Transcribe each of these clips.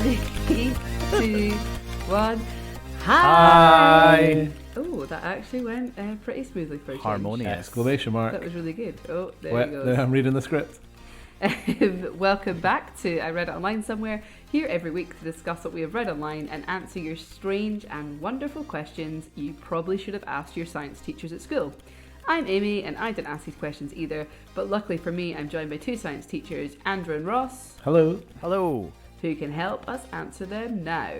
3, 2, 1. Hi! Oh, that actually went pretty smoothly for a change. Harmonious. Exclamation mark. That was really good. Oh, there Well, you go. there I'm reading the script. Welcome back to I Read It Online Somewhere, here every week to discuss what we have read online and answer your strange and wonderful questions you probably should have asked your science teachers at school. I'm Amy and I didn't ask these questions either, but luckily for me I'm joined by two science teachers, Andrew and Ross, Hello. Hello. who can help us answer them now.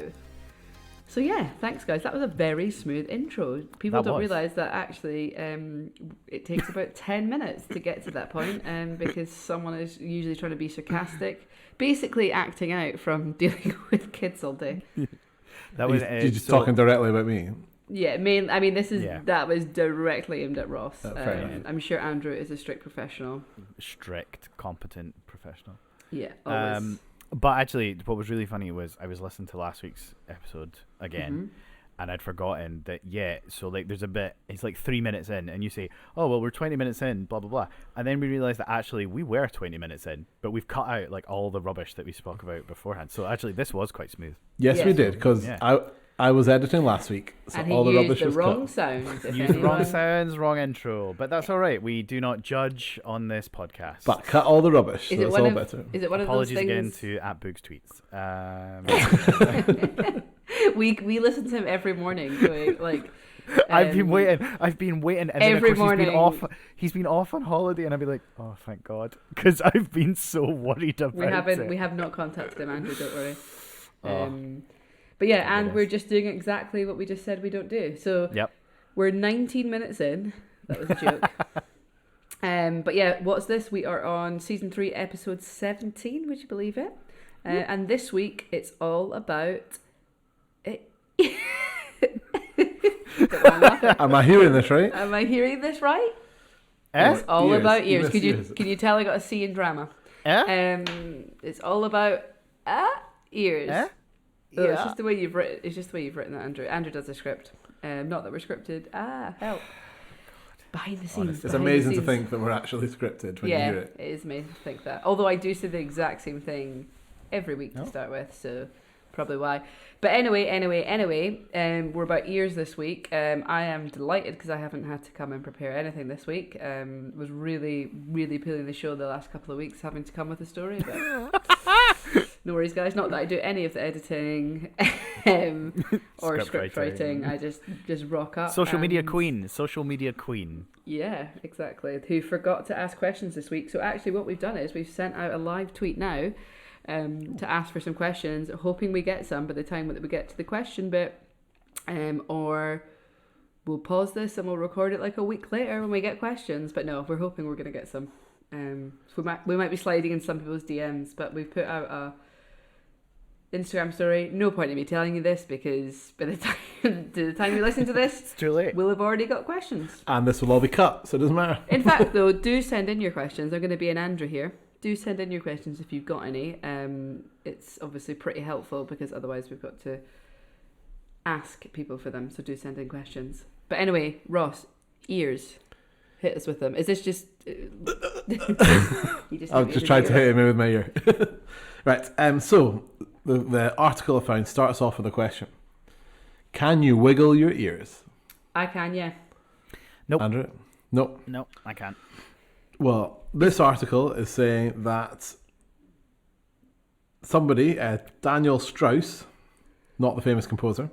So yeah, thanks guys. That was a very smooth intro. People don't realise that actually it takes about 10 minutes to get to that point because someone is usually trying to be sarcastic, basically acting out from dealing with kids all day. That was You're just talking directly about me. Yeah, that was directly aimed at Ross. Fair enough. I'm sure Andrew is a strict professional. strict, competent professional. Yeah, always. But actually, what was really funny was I was listening to last week's episode again, and I'd forgotten that, so like there's a bit, it's like 3 minutes in, and you say, oh, well, we're 20 minutes in, blah, blah, blah. And then we realised that actually we were 20 minutes in, but we've cut out like all the rubbish that we spoke about beforehand. So actually this was quite smooth. Yes, we did, because I was editing last week, so and all the rubbish the was wrong cut. sounds. Used the wrong sounds, wrong intro, but that's all right. We do not judge on this podcast. But cut all the rubbish, Is so it it's one all of- better. Is it one apologies of those again things? to @Boog's tweets. We listen to him every morning, going like. I've been waiting, and then every of course morning. he's been off on holiday, and I'd be like, oh, thank God, because I've been so worried about We have not contacted him, Andrew. Don't worry. Oh. But yeah, and we're just doing exactly what we just said we don't do. So we're 19 minutes in. That was a joke. But yeah, what's this? We are on season 3, episode 17. Would you believe it? And this week it's all about. Am I hearing this right? Am I hearing this right? Eh? It's all Ears. about ears. Ears. Can you tell I got a C in drama? It's all about ears. Eh? Oh, it's just the way you've written. It's just the way you've written that, Andrew. Andrew does the script. Not that we're scripted. Help. Behind the scenes. It's amazing to think that we're actually scripted when you hear it. It is amazing to think that. Although I do say the exact same thing every week to start with, so probably why. But anyway, we're about ears this week. I am delighted because I haven't had to come and prepare anything this week. Was really, really pulling the show the last couple of weeks, having to come with a story. But no worries, guys. Not that I do any of the editing or script writing. I just rock up. Social media queen. Yeah, exactly. Who forgot to ask questions this week. So actually what we've done is we've sent out a live tweet now to ask for some questions, hoping we get some by the time that we get to the question bit. Or we'll pause this and we'll record it like a week later when we get questions. But no, we're hoping we're going to get some. So we might be sliding in some people's DMs, but we've put out a Instagram story. No point in me telling you this because by the time you listen to this, It's too late. we'll have already got questions. And this will all be cut, so it doesn't matter. In fact, though, do send in your questions. I'm going to be an Andrew here. Do send in your questions if you've got any. It's obviously pretty helpful because otherwise we've got to ask people for them. So do send in questions. But anyway, Ross, ears. Hit us with them. Is this just... I'll just try to hit him with my ear. Right, so the article I found starts off with a question. Can you wiggle your ears? I can, yeah. Nope. Andrew? Nope. No, I can't. Well, this article is saying that somebody, Daniel Strauss, not the famous composer,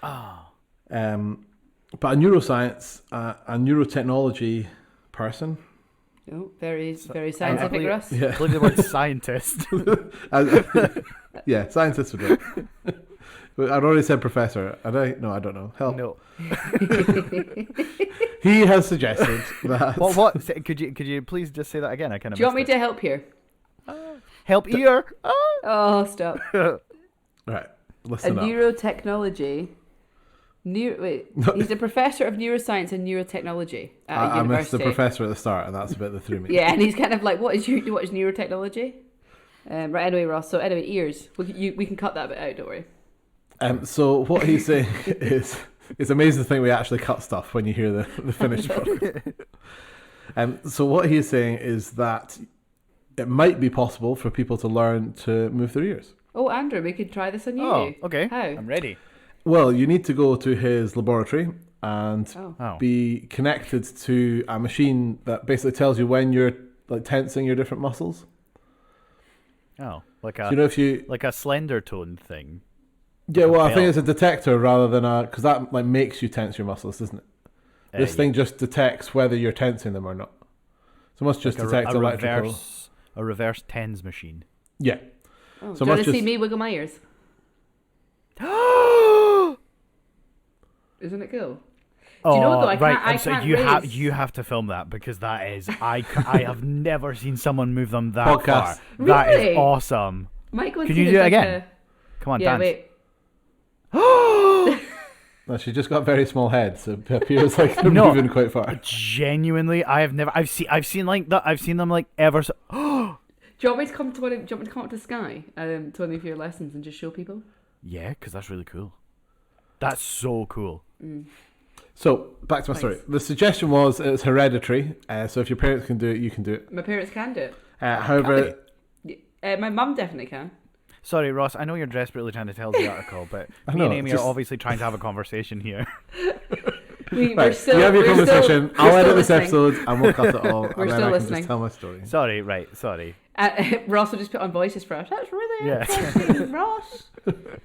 but a neuroscience, a neurotechnology person. Oh, very scientific, Ross. Yeah. I believe the word scientist. Yeah, scientist would work. I'd already said professor. No, I don't know. Help. No. He has suggested that... What? Could you please just say that again? I kind of. Do you want me to help here? help ear? Oh, stop. Right, listen up. Neurotechnology. He's a professor of neuroscience and neurotechnology at a I missed university. the professor at the start, and that's the bit that threw me. Yeah, and he's kind of like, what is neurotechnology? Right, anyway, Ross. So anyway, ears. We can cut that bit out. Don't worry. So what he's saying is, it's amazing to think we actually cut stuff when you hear the finished product. So what he's saying is that it might be possible for people to learn to move their ears. Oh, Andrew, we could try this on you. Oh, okay. How? I'm ready. Well, you need to go to his laboratory and Oh. be connected to a machine that basically tells you when you're like tensing your different muscles. Oh, like So, you know, if you like a slender tone thing. yeah, a well, I think belt. it's a detector rather than a because that like makes you tense your muscles, doesn't it? This thing just detects whether you're tensing them or not. So it must just detect electrical. A reverse tens machine. Yeah. Oh, So do you want must to see just- me wiggle my ears? Isn't it cool? Oh, you know what, though? I right. can't- I and so can't raise- you have to film that because that is I have never seen someone move them that Podcast. far. That Really? is awesome. Might go and Can see you this do it like again? Come on, Yeah, dance. wait. No, she just got a very small head, so it appears like they're No. moving quite far. Genuinely, I've seen like that. I've seen them like ever so. Do you want me to come to do you want me to come up to Sky to one of your lessons and just show people? Yeah, because that's really cool. That's so cool. So back to my story. The suggestion was it's hereditary. So if your parents can do it, you can do it. My parents can do it. However, My mum definitely can. Sorry, Ross. I know you're desperately trying to tell the article, but me know, and Amy just- are obviously trying to have a conversation here. We're right, still. you have your we're conversation. Still, I'll we're edit still this listening. episode and we'll cut it all, We're and then still I can listening. just tell my story. Sorry, right? Sorry. Ross will just put on voices for us. That's really Yeah. interesting, Ross.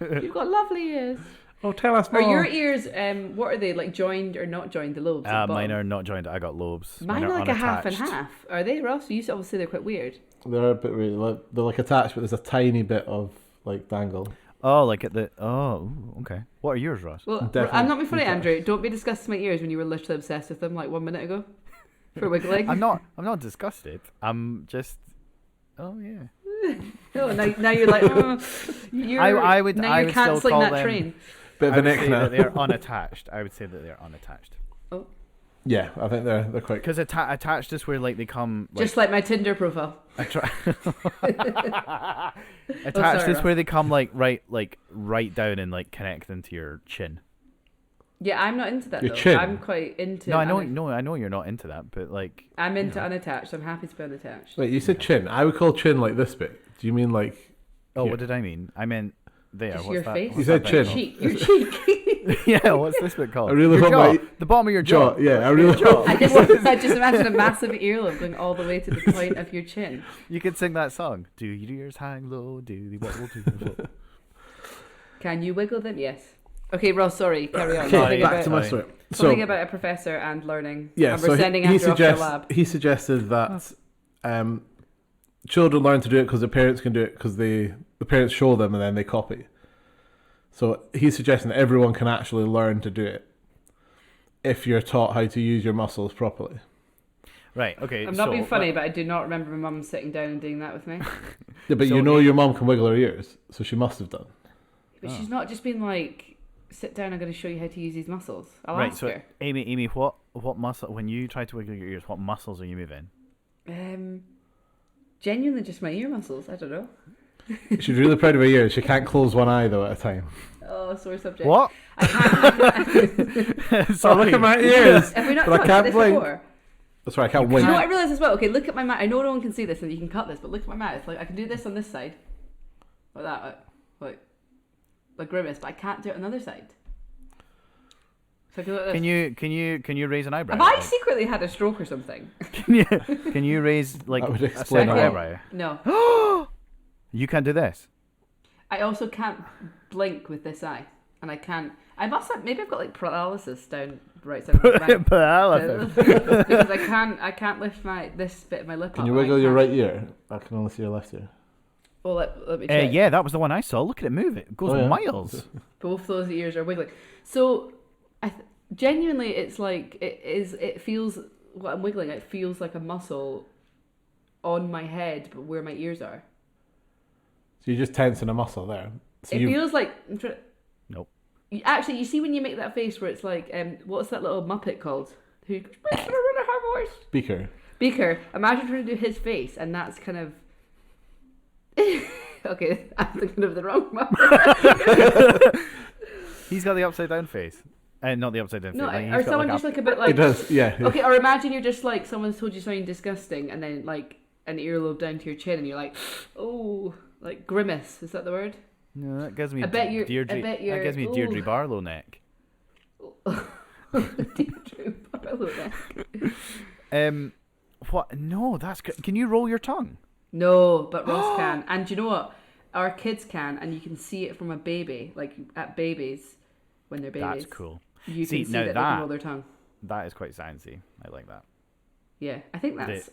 You've got lovely ears. Oh, tell us Are more. your ears? What are they like? Joined or not joined? The lobes. at the Mine bottom? are not joined. I got lobes. Mine are like a half and unattached. half. Are they, Ross? You used to always say they're quite weird. They're a bit weird. They're like attached, but there's a tiny bit of like dangle. Oh, like at the. Oh, ooh, okay. What are yours, Ross? Well, Definitely I'm not being funny, detached. Andrew. Don't be disgusting my ears when you were literally obsessed with them like 1 minute ago for wiggling. I'm not disgusted. I'm just. Oh yeah. Oh, now you're like, oh, you're, I would now you're still cancelling call that them- train. Bit of I a would nick say now. that they're unattached. I would say that they're unattached. Yeah, I think they're quite. Because attached is where like they come. Like, Just like my Tinder profile. attached sorry, is Ross. where they come right down and like connect into your chin. Yeah, I'm not into that Your though. chin? I'm quite into. No, I know you're not into that, but like. I'm into unattached. I'm happy to be unattached. Wait, you said chin. I would call chin like this bit. Do you mean like? Oh, Here. what did I mean? I meant there. Just What's your that? face? What's You said that chin. bit Cheek, your cheek. called? Yeah, what's this bit called? I really Your hope jaw. my The bottom of your jaw. jaw. Yeah, I really Jaw. hope. I just imagine a massive earlobe going all the way to the point of your chin. You could sing that song. Do your ears hang low? Do the what will do? Can you wiggle them? Yes. Okay, Ross. Sorry. Carry on. Okay, Something back about, to my Sorry. story. something about a professor and learning. Yeah, and so we're sending Andrew off to the lab. he suggested that children learn to do it because their parents can do it because the parents show them and then they copy. So he's suggesting that everyone can actually learn to do it if you're taught how to use your muscles properly. Right. Okay. I'm not so, being funny, but I do not remember my mum sitting down and doing that with me. Yeah, but So you know if- your mum can wiggle her ears, so she must have done. But she's not just been like, sit down, I'm going to show you how to use these muscles. I'll Right. ask So her. Amy, what muscle? When you try to wiggle your ears, what muscles are you moving? Genuinely just my ear muscles. I don't know. She's really proud of her ears. She can't close one eye though at a time. Oh, sore subject. What? I can't. Oh, look at my ears! Have we not But I talked about can't this blink. before? That's right, I can't You wink. know what I realised as well? Okay, look at my mouth. I know no one can see this and you can cut this, but look at my mouth. Like, I can do this on this side. Like that. Like grimace, but I can't do it on the other side. So I can do it like this. Can you raise an eyebrow? Have I Like, secretly had a stroke or something? can you raise like That would a explain second a lot. eyebrow? No. You can't do this. I also can't blink with this eye. And I can't. I must have. Maybe I've got like paralysis down right side of my mouth. Paralysis. Because I can't lift this bit of my lip Can up. you and I wiggle your can't- right ear? I can only see your left ear. Well, let me check. Yeah, that was the one I saw. Look at it move. It goes Oh, yeah. miles. Both those ears are wiggling. So, genuinely, it's like it feels what I'm wiggling. It feels like a muscle on my head, but where my ears are. So you're just tensing a muscle there. So It you feels like. Nope. Actually, you see when you make that face where it's like, what's that little Muppet called? Who speaks in a really high voice? speaker. Beaker. Imagine trying to do his face, and that's kind of. Okay, I'm thinking of the wrong Muppet. He's got the upside down face. Not the upside down No, face. Like, or he's got, someone like, just like a bit It like. does, yeah. Okay, or imagine you're just like someone's told you something disgusting, and then like an earlobe down to your chin, and you're like, oh, Like grimace, is that the word? No, that gives me Deirdre. that gives me Deirdre Barlow neck. Deirdre Barlow neck. What? No, can you roll your tongue? No, but Ross can. And do you know what? Our kids can, and you can see it from a baby, like at babies when they're babies. That's cool. You can see that they can roll their tongue. That is quite sciencey. I like that. Yeah, I think that's.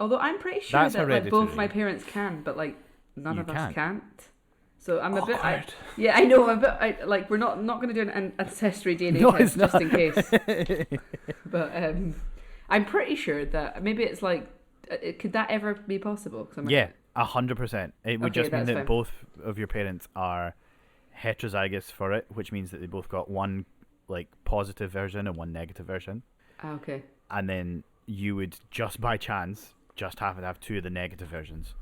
Although I'm pretty sure that like both my parents can, but like none of us can't. So I'm a bit. I know. I'm a bit. Like we're not going to do an ancestry DNA test just in case. But I'm pretty sure that maybe it's like. Could that ever be possible? 100%. It would just mean that fine. both of your parents are heterozygous for it, which means that they both got one like positive version and one negative version. Okay. And then you would just by chance just happen to have two of the negative versions.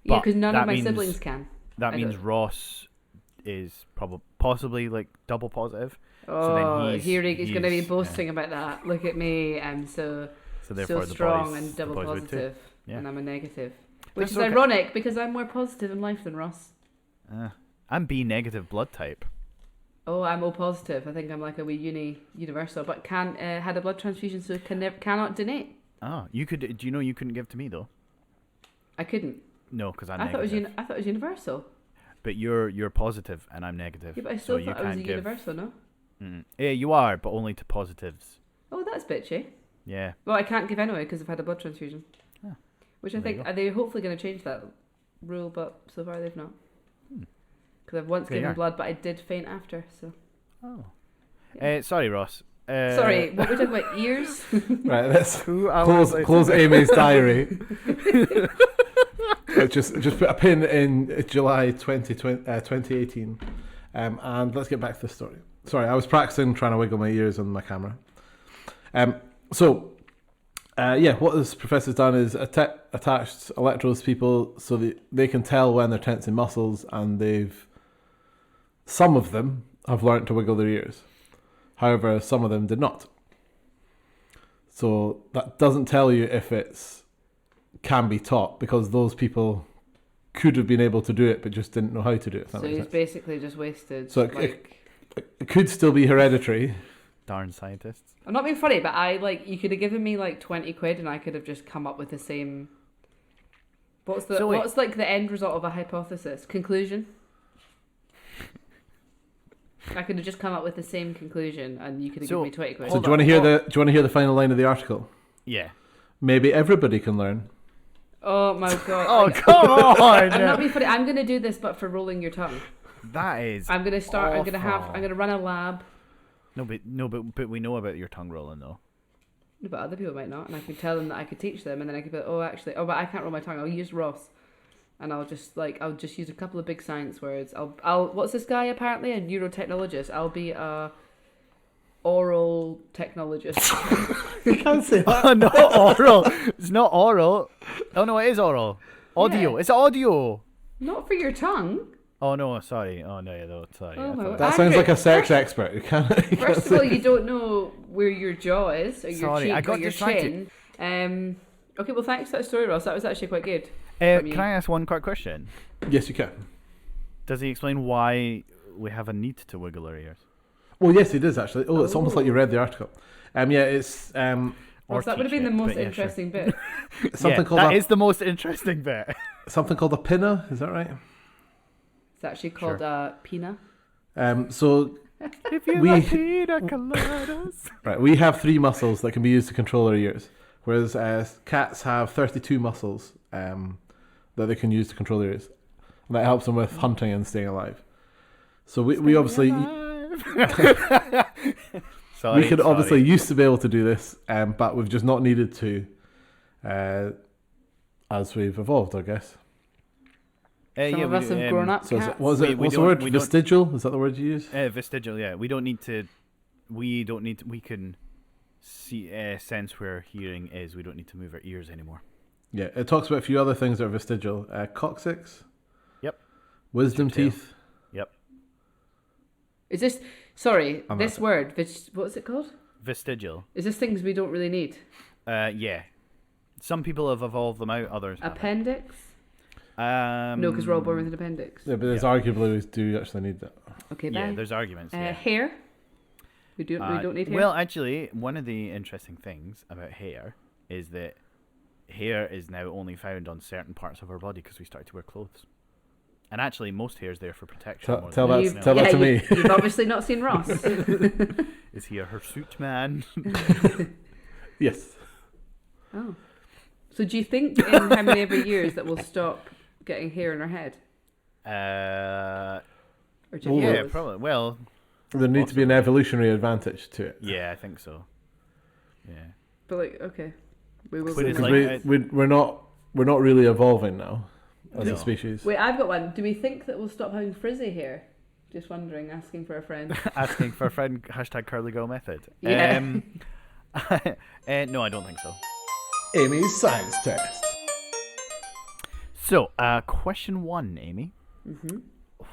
Yeah, because none of my siblings can. That means Ross is possibly like double positive. Oh, so then he's going to be boasting about that. Look at me, I'm so strong and double positive, and I'm a negative. Which is ironic because I'm more positive in life than Ross. I'm B negative blood type. Oh, I'm O positive. I think I'm like a wee universal, but had a blood transfusion, so cannot donate. Oh, you could. Do you know you couldn't give to me though? I couldn't. No, because I'm I negative. thought it was universal. But you're positive and I'm negative. Yeah, but I still thought it was a universal, no? Yeah, you are, but only to positives. Oh, that's bitchy. Yeah. Well, I can't give anyway because I've had a blood transfusion. Oh, which I think are they hopefully going to change that rule, but so far they've not. Because I've once given blood, but I did faint after. So. Oh. Yeah. Sorry, Ross. Sorry, what were we talking about? Ears? Right, let's close Amy's diary. Just put a pin in July 2018, and let's get back to the story. Sorry, I was practicing trying to wiggle my ears on my camera. What this professor's done is attached electrodes to people so that they can tell when they're tensing muscles, and some of them have learnt to wiggle their ears. However, some of them did not. So that doesn't tell you if it's can be taught, because those people could have been able to do it but just didn't know how to do it. So he's basically just wasted. So it could still be hereditary. Darn scientists. I'm not being funny, but you could have given me like 20 quid and I could have just come up with the same. What's like the end result of a hypothesis? Conclusion? I could have just come up with the same conclusion and you could have given me 20 quid. So do you want to hear the final line of the article? Yeah. Maybe everybody can learn. Oh my god. Oh, come on. I'm not being funny. I'm going to do this, but for rolling your tongue. That is I'm going to start. awful. I'm going to run a lab. No, but we know about your tongue rolling though. No, but other people might not, and I could tell them that I could teach them, and then I could be like, but I can't roll my tongue. I'll use Ross, and I'll just use a couple of big science words. I'll what's this guy apparently a neurotechnologist? I'll be a oral technologist. You can't say that. Oh, not oral. It's not oral. Oh no, it is oral. Audio. Yeah. It's audio. Not for your tongue. Oh no, sorry. Oh no, sorry. Oh, that sounds like a sex expert. First of all, you don't know where your jaw is or your cheek or your chin. Okay, well, thanks for that story, Ross. That was actually quite good. Can I ask one quick question? Yes, you can. Does he explain why we have a need to wiggle our ears? Well, yes, he does actually. Oh, it's almost like you read the article. It's. That would have been the most interesting bit. That is the most interesting bit. Something called a pinna, is that right? It's actually called pina. So if you like pina coladas. Right, we have 3 muscles that can be used to control our ears, whereas cats have 32 muscles that they can use to control their ears, and that helps them with hunting and staying alive. So we obviously obviously used to be able to do this, but we've just not needed to as we've evolved, I guess. Some of us have grown up. So what's the word? Vestigial? Is that the word you use? Vestigial. Yeah, we don't need to. We can see sense where hearing is. We don't need to move our ears anymore. Yeah, it talks about a few other things that are vestigial. Coccyx. Yep. Wisdom teeth. Yep. Is this this word? What's it called? Vestigial. Is this things we don't really need? Yeah. Some people have evolved them out. Others appendix. No, because we're all born with an appendix. Yeah, but there's arguably we do actually need that. Okay, bye. Yeah, there's arguments. Yeah. Hair. We don't need hair. Well, actually, one of the interesting things about hair is that hair is now only found on certain parts of our body because we started to wear clothes. And actually, most hair is there for protection. Tell that to me. You've obviously not seen Ross. Is he a hirsute man? Yes. Oh. So do you think in how many ever years that we'll stop getting hair in our head? Or do you Well, have Yeah, yours? probably. Well, There needs to be an evolutionary advantage to it. yeah, I think so. Yeah. But like, okay. We will But it's see. like- We're not really evolving now as No. a species. Wait, I've got one. Do we think that we'll stop having frizzy hair? Just wondering, asking for a friend. Asking for a friend, #CurlyGirl method. Yeah. No, I don't think so. Amy's science test. So, question 1, Amy. Mm-hmm.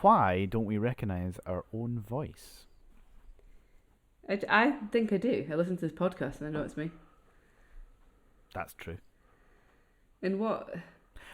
Why don't we recognize our own voice? I think I do. I listen to this podcast and I know it's me. That's true. In what?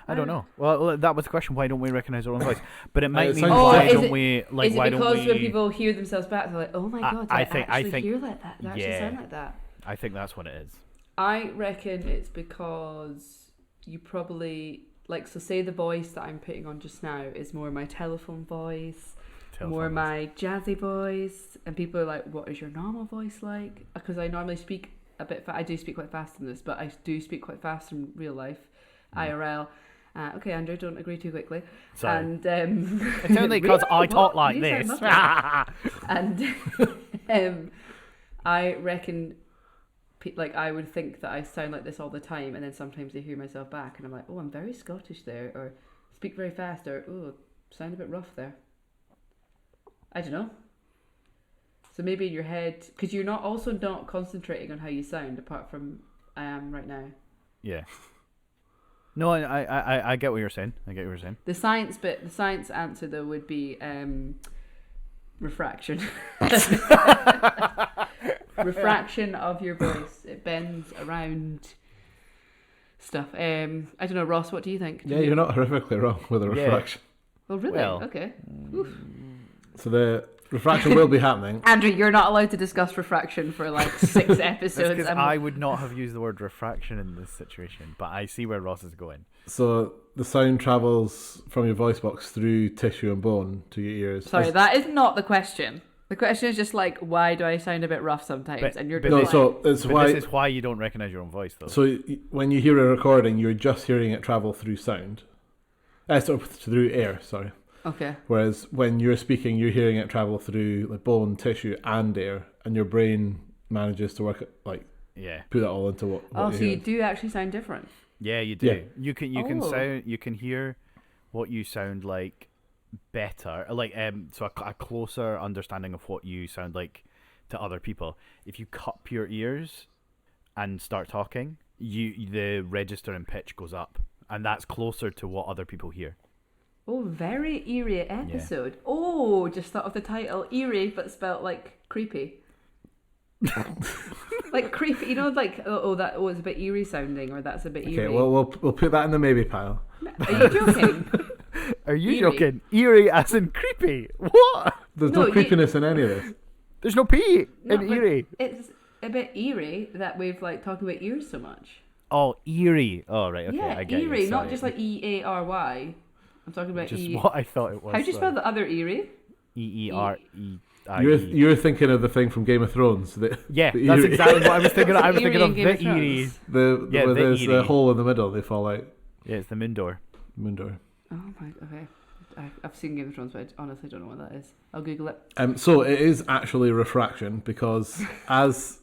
I don't know. Well, that was the question. Why don't we recognize our own voice? But it might It mean sounds why like- don't we like? Is it Why because don't we? when people hear themselves back, they're like, "Oh my god, I I think- actually hear like that. They actually yeah. sound like that." I think that's what it is. I reckon it's because you probably like. So, say the voice that I'm putting on just now is more my telephone voice, more my jazzy voice, and people are like, "What is your normal voice like?" Because I normally speak a bit. I do speak quite fast in this, but I do speak quite fast in real life, IRL. Okay, Andrew, don't agree too quickly. Sorry. And It's only because I talk like You this. sound nothing. And I reckon, like, I would think that I sound like this all the time, and then sometimes I hear myself back, and I'm like, "Oh, I'm very Scottish there," or "Speak very fast," or "Oh, sound a bit rough there." I don't know. So maybe in your head, because you're not concentrating on how you sound, apart from I am right now. Yeah. No, I get what you're saying. The science answer though would be refraction. Refraction of your voice. It bends around stuff. I don't know, Ross, what do you think? Yeah, you're not horrifically wrong with the Yeah. refraction. Oh, really? Well, okay. Oof. So the refraction will be happening. Andrew, you're not allowed to discuss refraction for like 6 That's episodes. because I would not have used the word refraction in this situation, but I see where Ross is going. So the sound travels from your voice box through tissue and bone to your ears. Sorry, that is not the question. The question is just like, why do I sound a bit rough sometimes? But- And you're but No, like, so it's But why. this is why you don't recognize your own voice, though. So when you hear a recording, you're just hearing it travel through sound. Through air, sorry. okay. Whereas when you're speaking, you're hearing it travel through like bone, tissue, and air, and your brain manages to work it, like Yeah, put that all into what Oh, you're so you hearing. do actually sound different. yeah, you do. Yeah. You can Oh. you can hear what you sound like better, like so a closer understanding of what you sound like to other people. If you cup your ears and start talking, the register and pitch goes up, and that's closer to what other people hear. Oh, very eerie episode. Oh, just thought of the title, eerie, but spelt like creepy. Like creepy, you know, like it's a bit eerie sounding, or that's a bit eerie. Okay, well we'll put that in the maybe pile. Are you joking? Are you Eerie. joking? Eerie as in creepy? What? There's No, no you- creepiness in any of this. There's no P No, in but eerie. It's a bit eerie that we've like talking about ears so much. Oh, eerie. Oh, right. Okay, Yeah, I get eerie, you. not Sorry. just like EARY. I'm talking about Just E. what I thought it was. How do you spell the other eerie? EEREIE? You're thinking of the thing from Game of Thrones. Yeah, the that's eerie. exactly what I was thinking. I was Eerie thinking in of Game the of Thrones. eerie. Where the there's the eerie. hole in the middle. They fall out. Yeah, it's the Moondor. Moondor. Oh my, okay. I've seen Game of Thrones, but I honestly don't know what that is. I'll Google it. So it is actually refraction because as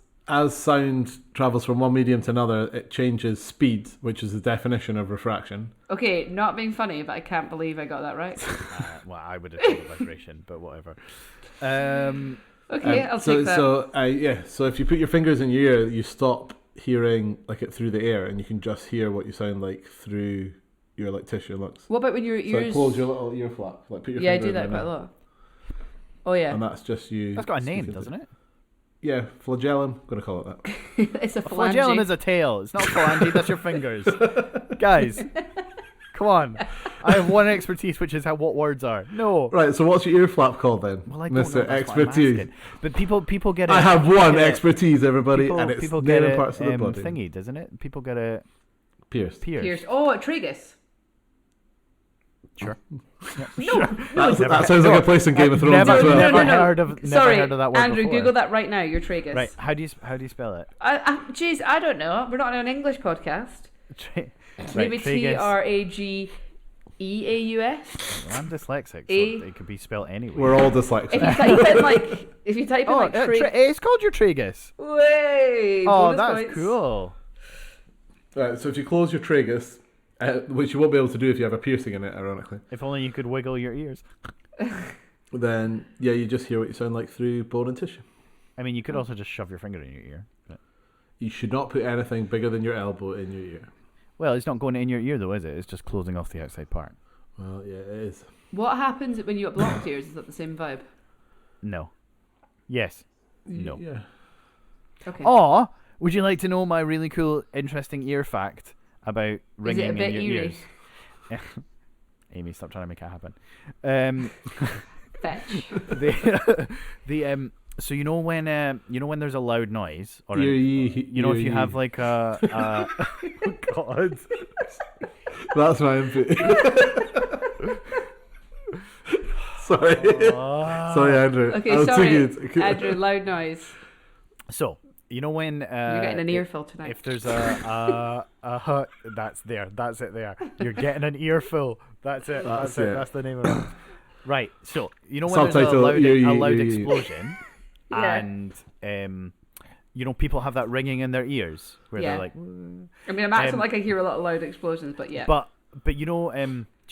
sound travels from one medium to another, it changes speed, which is the definition of refraction. Okay, not being funny, but I can't believe I got that right. Well, I would have called it vibration, but whatever. Okay, I'll take that. So if you put your fingers in your ear, you stop hearing like it through the air, and you can just hear what you sound like through your like tissue and lungs. What about when your So ears? like, close your little ear flap, like put your Yeah, I finger do in that there quite a now, lot. Oh yeah, and that's just you. That's got a name, speaking doesn't it? Yeah, flagellum. Gonna call it that. it's a A flagellum phalange. is a tail. It's not a phalange. That's your fingers, guys. Come on. I have one expertise, which is what words are. No. Right, so what's your ear flap called then? Well, I don't know. Mr. That's what I'm Expertise. asking. But people get it. I have one get it- expertise, everybody, People, and it's people get nailing it parts of the body. thingy, doesn't it? People get it Pierced. pierced. Oh, a tragus. Sure. Yeah, No, sure. no. That sounds like a place in Game of Thrones Never, as well. never No. heard of. Never Sorry, heard of that word Andrew, before. Google that right now. Your tragus. Right. How do you spell it? Jeez, I don't know. We're not on an English podcast. Maybe tragus. TRAGEAUS. Well, I'm dyslexic, A- so it could be spelled anyway. We're all dyslexic. If you type in like It's called your tragus. Way. Oh, bonus that's points. cool. Right, so if you close your tragus, which you won't be able to do if you have a piercing in it, ironically, If only you could wiggle your ears. then yeah, you just hear what you sound like through bone and tissue. I mean, you could also just shove your finger in your ear. But... You should not put anything bigger than your elbow in your ear. Well, it's not going in your ear though, is it? It's just closing off the outside part. Well, yeah, it is. What happens when you got blocked ears? Is that the same vibe? No. Yes. No. Yeah. Okay. Or would you like to know my really cool, interesting ear fact about ringing Is it a bit in your eerie? ears? Amy, stop trying to make it happen. Fetch. So you know when there's a loud noise, or Ear if you ye. have like a oh God. That's my input. Sorry. Sorry, Andrew. I Okay, was sorry, thinking Andrew. Loud noise. So you know when You're getting an earful tonight. if there's that's it there. You're getting an earful. That's it. That's it. it. That's the name of it. Right. So you know when there's a Subtitle, loud, ear, loud ear. explosion, Yeah. and people have that ringing in their ears where Yeah. they're like. I mean, I'm acting um, like I hear a lot of loud explosions, but yeah. But do you know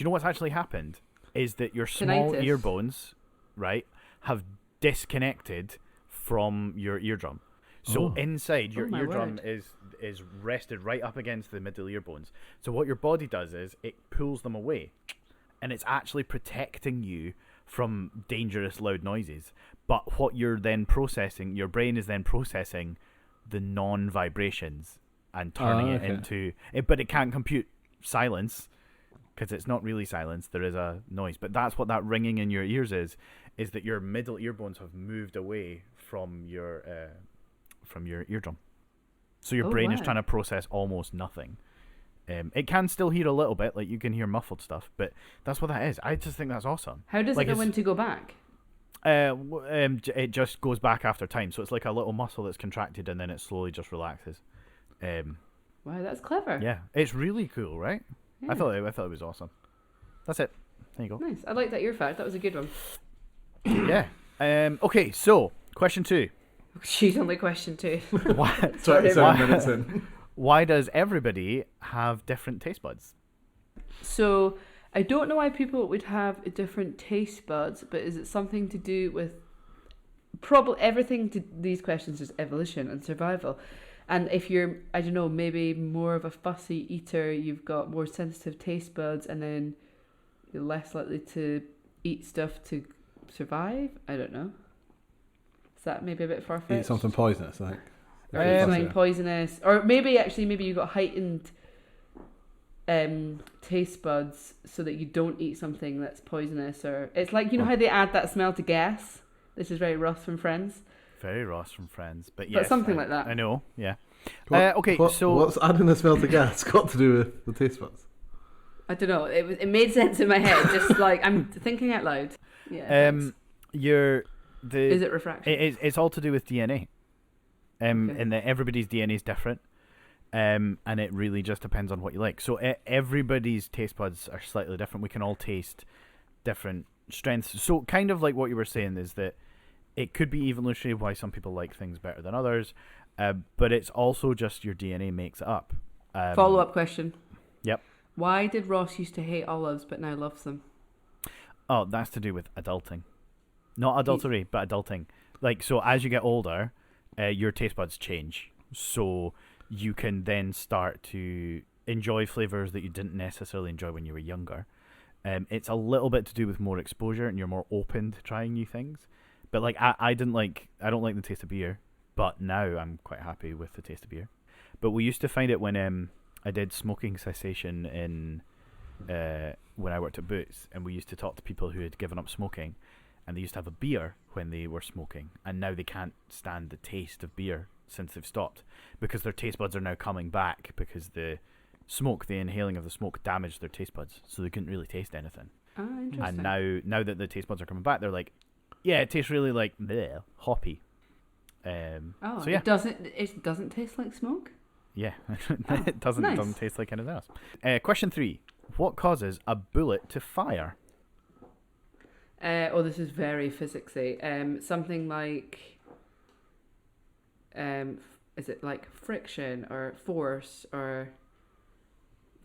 what's actually happened? Is that your small Tinnitus. ear bones, right, have disconnected from your eardrum. So Oh. inside your Oh, my eardrum word. is rested right up against the middle ear bones. So what your body does is it pulls them away, and it's actually protecting you from dangerous loud noises. But what you're then processing, your brain is then processing the non-vibrations and turning it okay. into it, but it can't compute silence because it's not really silence. There is a noise, but that's what that ringing in your ears is that your middle ear bones have moved away from your eardrum. So your Oh, brain is wow. trying to process almost nothing. It can still hear a little bit, like you can hear muffled stuff, but that's what that is. I just think that's awesome. How does like it know it's- when to go back? It just goes back after time, so it's like a little muscle that's contracted and then it slowly just relaxes. Wow, that's clever. Yeah, it's really cool, right? Yeah. I thought it was awesome. That's it. There you go. Nice. I like that ear fact. That was a good one. Yeah. Okay, so question 2. She's only question 2. Why, 27 minutes in. why does everybody have different taste buds? So I don't know why people would have different taste buds, but is it something to do with probably everything to these questions is evolution and survival. And if you're, I don't know, maybe more of a fussy eater, you've got more sensitive taste buds, and then you're less likely to eat stuff to survive. I don't know. Is that maybe a bit far-fetched? Eat something poisonous, I think. Or something poisonous, or maybe you got heightened taste buds so that you don't eat something that's poisonous, or it's like, you know how they add that smell to gas. This is very Ross from Friends. Very Ross from Friends, but yes, something like that. I know, yeah. What, so what's adding the smell to gas got to do with the taste buds? I don't know. It made sense in my head. Just like I'm thinking out loud. Yeah. thanks. Is it refraction? It's all to do with DNA. Okay. And that everybody's DNA is different. And it really just depends on what you like. So everybody's taste buds are slightly different. We can all taste different strengths. So kind of like what you were saying is that it could be evolutionary why some people like things better than others, but it's also just your DNA makes it up. Follow-up question. Yep. Why did Ross used to hate olives but now loves them? Oh, that's to do with adulting. Not adultery, but adulting. Like, so as you get older, your taste buds change. So you can then start to enjoy flavors that you didn't necessarily enjoy when you were younger. It's a little bit to do with more exposure, and you're more open to trying new things. But like, I don't like the taste of beer, but now I'm quite happy with the taste of beer. But we used to find it when I did smoking cessation in when I worked at Boots, and we used to talk to people who had given up smoking, and they used to have a beer when they were smoking, and now they can't stand the taste of beer since they've stopped, because their taste buds are now coming back because the inhaling of the smoke damaged their taste buds, so they couldn't really taste anything. Oh, interesting. And now that the taste buds are coming back, they're like, yeah, it tastes really like bleh, hoppy. So yeah. It doesn't taste like smoke? Yeah, Oh, it doesn't nice. doesn't taste like anything else. Question 3: what causes a bullet to fire? This is very physicsy. Something like, is it like friction or force or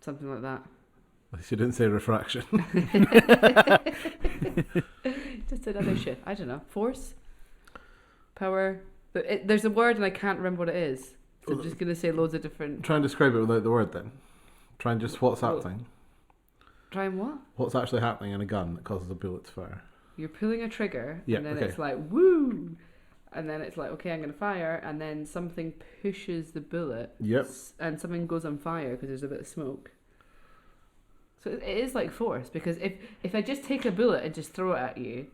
something like that? At least you didn't say refraction. Just another shit. I don't know. Force, power. But there's a word and I can't remember what it is. So I'm just gonna say loads of different. Try and describe it without the word then. Try and just what's Oh. happening. Try and what? What's actually happening in a gun that causes a bullet to fire? You're pulling a trigger, Yeah, and then okay. it's like woo, and then it's like okay, I'm gonna fire, and then something pushes the bullet. Yep. And something goes on fire because there's a bit of smoke. So it is like force, because if I just take a bullet and just throw it at you,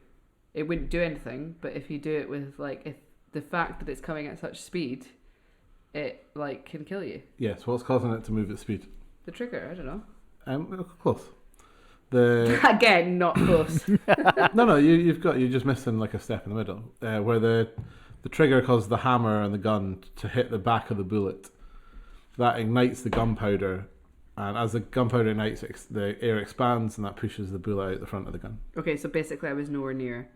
it wouldn't do anything. But if you do it with like, if the fact that it's coming at such speed, it like can kill you. Yes, what's causing it to move at speed? The trigger, I don't know. Close. The Again, not close. no, you're just missing like a step in the middle, where the trigger causes the hammer and the gun to hit the back of the bullet. That ignites the gunpowder, and as the gunpowder ignites, the air expands, and that pushes the bullet out the front of the gun. Okay, so basically I was nowhere near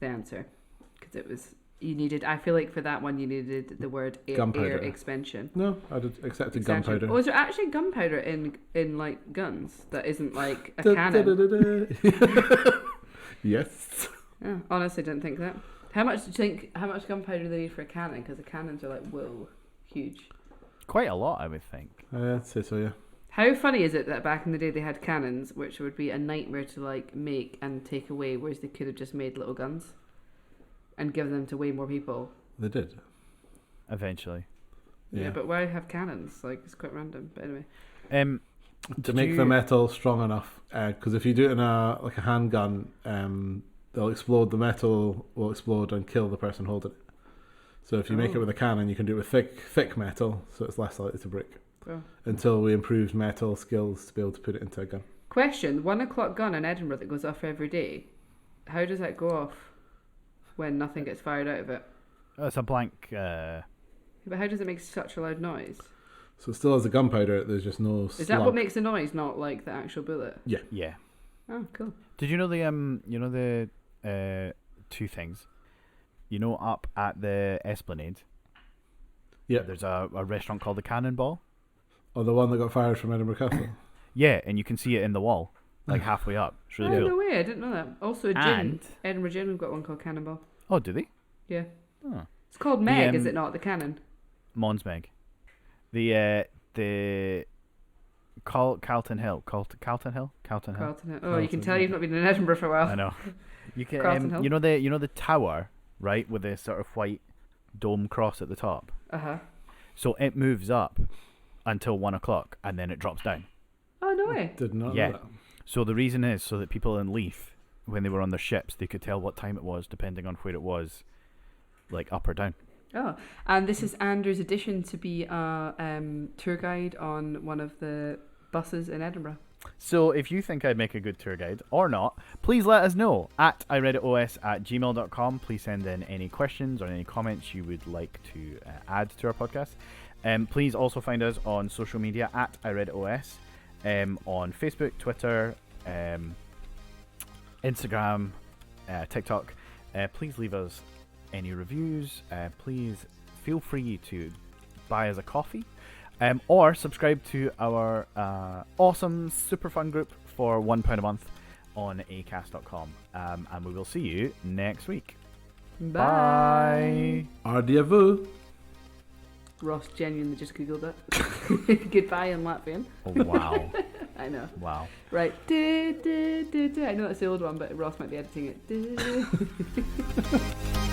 the answer, because it was, you needed, I feel like for that one you needed the word air Gunpowder. expansion. No, I did accepted Expansion. gunpowder. Oh, is there actually gunpowder in like guns that isn't like a cannon? Yes. Oh, honestly, didn't think that. How much gunpowder do they need for a cannon? Because the cannons are like, whoa, huge. Quite a lot, I would think. I'd say so, yeah. How funny is it that back in the day they had cannons, which would be a nightmare to like make and take away, whereas they could have just made little guns and given them to way more people. They did. Eventually. Yeah, but why have cannons? Like, it's quite random. But anyway. To Did make you- the metal strong enough, because if you do it in a handgun, they'll explode. The metal will explode and kill the person holding it. So if you make it Oh. with a cannon, you can do it with thick metal, so it's less likely to break. Oh. Until we improved metal skills to be able to put it into a gun. Question: 1 o'clock gun in Edinburgh that goes off every day. How does that go off when nothing gets fired out of it? Oh, it's a blank. But how does it make such a loud noise? So it still has the gunpowder. There's just no. Is that what makes the noise, not like the actual bullet? Yeah. Oh, cool. Did you know the two things? You know, up at the Esplanade, Yeah. there's a restaurant called the Cannonball. Oh, the one that got fired from Edinburgh Castle. Yeah, and you can see it in the wall, like halfway up. It's really Oh, cool. no way, I didn't know that. Also, a gin. And Edinburgh Gin, we've got one called Cannonball. oh, do they? Yeah. Oh, It's called Meg, is um, it not? The Cannon. Monsmeg. The Carlton Hill. Carlton Hill. Carlton Hill. Oh, you Carlton, can tell yeah. you've not been in Edinburgh for a while. I know. You can. Carlton Hill. You know the tower, right, with the sort of white dome cross at the top. Uh-huh. So it moves up until 1 o'clock, and then it drops down. Oh, no way. Did not Yeah. know that. So the reason is so that people in Leith, when they were on their ships, they could tell what time it was depending on where it was, like up or down. Oh, and this is Andrew's addition to be a tour guide on one of the buses in Edinburgh. So if you think I'd make a good tour guide or not, please let us know at ireaditos@gmail.com. Please send in any questions or any comments you would like to add to our podcast. Please also find us on social media at ireaditos, on Facebook, Twitter, Instagram, TikTok. Please leave us any reviews. Please feel free to buy us a coffee. Or subscribe to our awesome, super fun group for £1 a month on acast.com. And we will see you next week. Bye. Ardiavu. Ross genuinely just googled it. Goodbye in Latvian. Oh, wow. I know. Wow. Right. I know that's the old one, but Ross might be editing it.